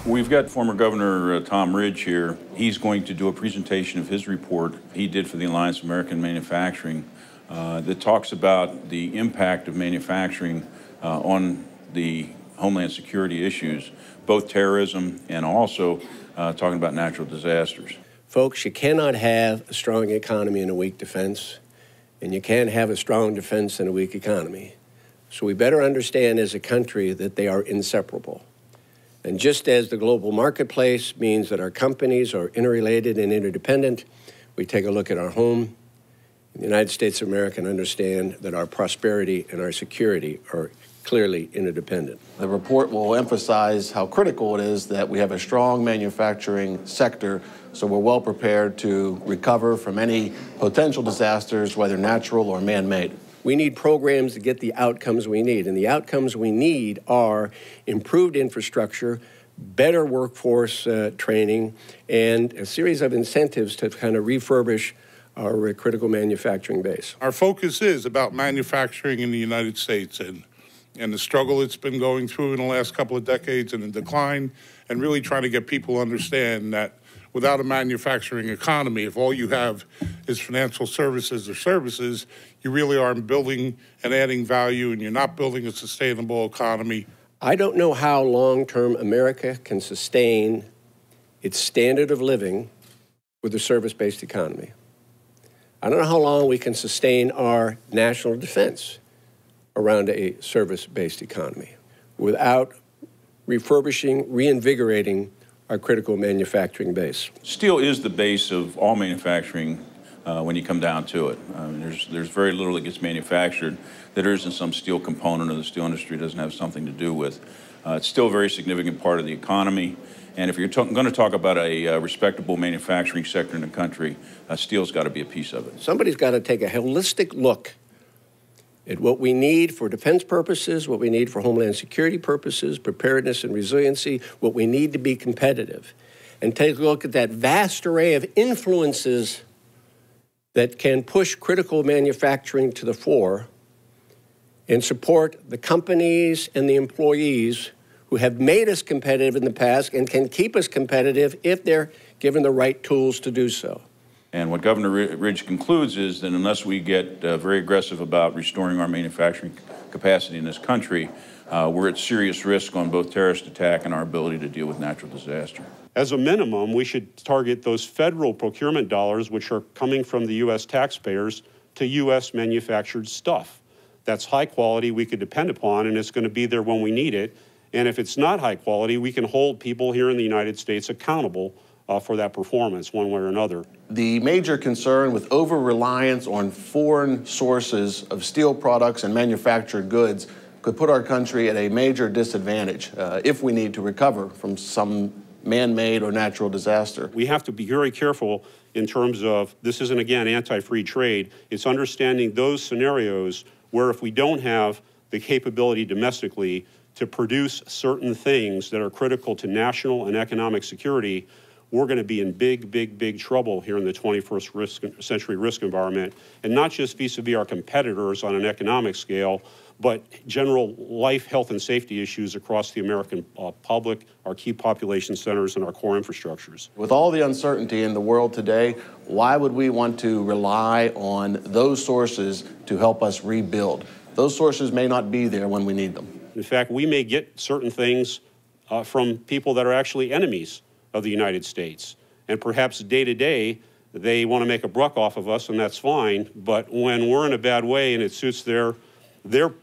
We've got former Governor Tom Ridge here. He's going to do a presentation of his report he did for the Alliance of American Manufacturing that talks about the impact of manufacturing on the Homeland Security issues, both terrorism and also talking about natural disasters. Folks, you cannot have a strong economy and a weak defense, and you can't have a strong defense and a weak economy. So we better understand as a country that they are inseparable. And just as the global marketplace means that our companies are interrelated and interdependent, we take a look at our home in the United States of America and understand that our prosperity and our security are clearly interdependent. The report will emphasize how critical it is that we have a strong manufacturing sector so we're well prepared to recover from any potential disasters, whether natural or man-made. We need programs to get the outcomes we need, and the outcomes we need are improved infrastructure, better workforce training, and a series of incentives to kind of refurbish our critical manufacturing base. Our focus is about manufacturing in the United States and the struggle it's been going through in the last couple of decades and the decline, and really trying to get people to understand that without a manufacturing economy, if all you have is financial services or services, you really aren't building and adding value, and you're not building a sustainable economy. I don't know how long-term America can sustain its standard of living with a service-based economy. I don't know how long we can sustain our national defense around a service-based economy without refurbishing, reinvigorating our critical manufacturing base. Steel is the base of all manufacturing when you come down to it. There's very little that gets manufactured that isn't some steel component or the steel industry doesn't have something to do with. It's still a very significant part of the economy. And if you're going to talk about a respectable manufacturing sector in the country, steel's got to be a piece of it. Somebody's got to take a holistic look at what we need for defense purposes, what we need for homeland security purposes, preparedness and resiliency, what we need to be competitive, and take a look at that vast array of influences that can push critical manufacturing to the fore and support the companies and the employees who have made us competitive in the past and can keep us competitive if they're given the right tools to do so. And what Governor Ridge concludes is that unless we get very aggressive about restoring our manufacturing capacity in this country, we're at serious risk on both terrorist attack and our ability to deal with natural disaster. As a minimum, we should target those federal procurement dollars, which are coming from the U.S. taxpayers, to U.S. manufactured stuff. That's high quality, we could depend upon, and it's going to be there when we need it. And if it's not high quality, we can hold people here in the United States accountable for that performance one way or another. The major concern with over-reliance on foreign sources of steel products and manufactured goods could put our country at a major disadvantage if we need to recover from some man-made or natural disaster. We have to be very careful in terms of, this isn't, again, anti-free trade. It's understanding those scenarios where if we don't have the capability domestically to produce certain things that are critical to national and economic security, we're going to be in big trouble here in the 21st century risk environment, and not just vis-a-vis our competitors on an economic scale, but general life, health, and safety issues across the American public, our key population centers, and our core infrastructures. With all the uncertainty in the world today, why would we want to rely on those sources to help us rebuild? Those sources may not be there when we need them. In fact, we may get certain things from people that are actually enemies of the United States. And perhaps day to day, they want to make a buck off of us, and that's fine. But when we're in a bad way and it suits their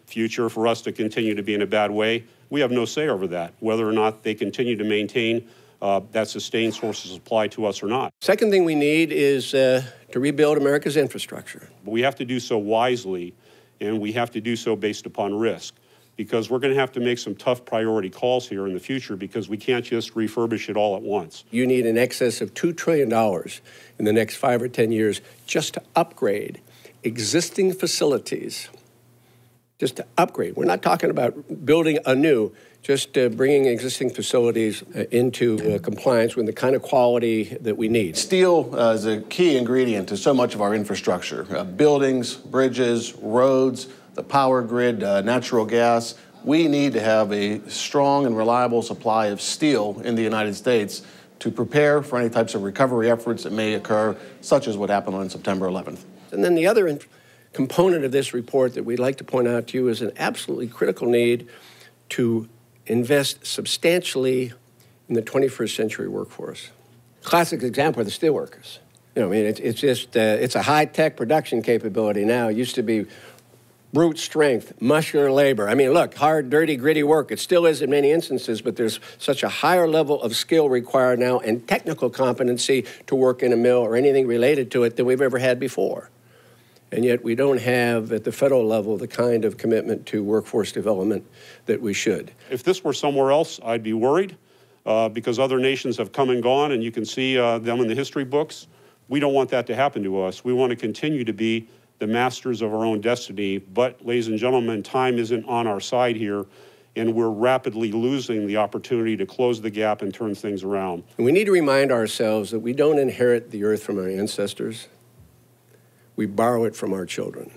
future for us to continue to be in a bad way, we have no say over that, whether or not they continue to maintain that sustained source of supply to us or not. Second thing we need is to rebuild America's infrastructure. But we have to do so wisely, and we have to do so based upon risk, because we're going to have to make some tough priority calls here in the future, because we can't just refurbish it all at once. You need in excess of $2 trillion in the next 5 or 10 years just to upgrade existing facilities. Just to upgrade. We're not talking about building anew, just bringing existing facilities into compliance with the kind of quality that we need. Steel is a key ingredient to so much of our infrastructure. Buildings, bridges, roads, the power grid, natural gas. we need to have a strong and reliable supply of steel in the United States to prepare for any types of recovery efforts that may occur, such as what happened on September 11th. And then the other component of this report that we'd like to point out to you is an absolutely critical need to invest substantially in the 21st century workforce. Classic example are the steelworkers. You know, I mean, it's just, it's a high-tech production capability now. It used to be brute strength, muscular labor. I mean, look, hard, dirty, gritty work. It still is in many instances, but there's such a higher level of skill required now and technical competency to work in a mill or anything related to it than we've ever had before. And yet we don't have, at the federal level, the kind of commitment to workforce development that we should. If this were somewhere else, I'd be worried because other nations have come and gone, and you can see them in the history books. We don't want that to happen to us. We want to continue to be the masters of our own destiny. But, ladies and gentlemen, time isn't on our side here, and we're rapidly losing the opportunity to close the gap and turn things around. And we need to remind ourselves that we don't inherit the earth from our ancestors. We borrow it from our children.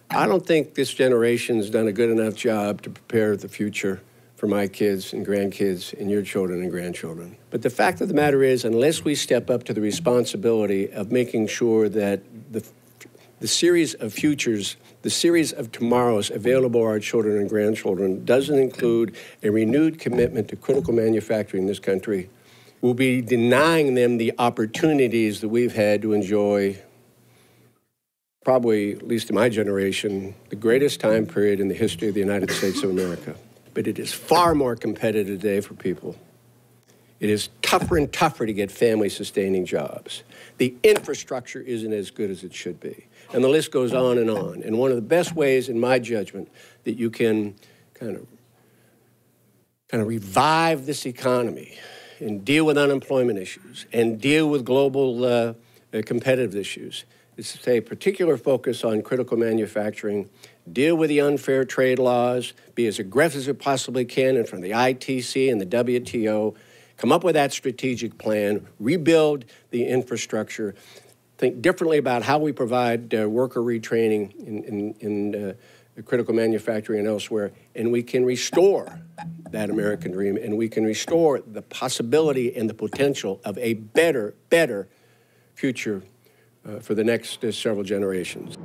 I don't think this generation's done a good enough job to prepare the future for my kids and grandkids and your children and grandchildren. But the fact of the matter is, unless we step up to the responsibility of making sure that the series of futures, the series of tomorrows available to our children and grandchildren doesn't include a renewed commitment to critical manufacturing in this country, we'll be denying them the opportunities that we've had to enjoy, probably, at least in my generation, the greatest time period in the history of the United States of America. But it is far more competitive today for people. It is tougher and tougher to get family-sustaining jobs. The infrastructure isn't as good as it should be. And the list goes on. And one of the best ways, in my judgment, that you can kind of revive this economy and deal with unemployment issues and deal with global competitive issues is to take a particular focus on critical manufacturing, deal with the unfair trade laws, be as aggressive as it possibly can in front of the ITC and the WTO, come up with that strategic plan, rebuild the infrastructure, think differently about how we provide worker retraining in critical manufacturing and elsewhere, and we can restore that American dream, and we can restore the possibility and the potential of a better future for the next several generations.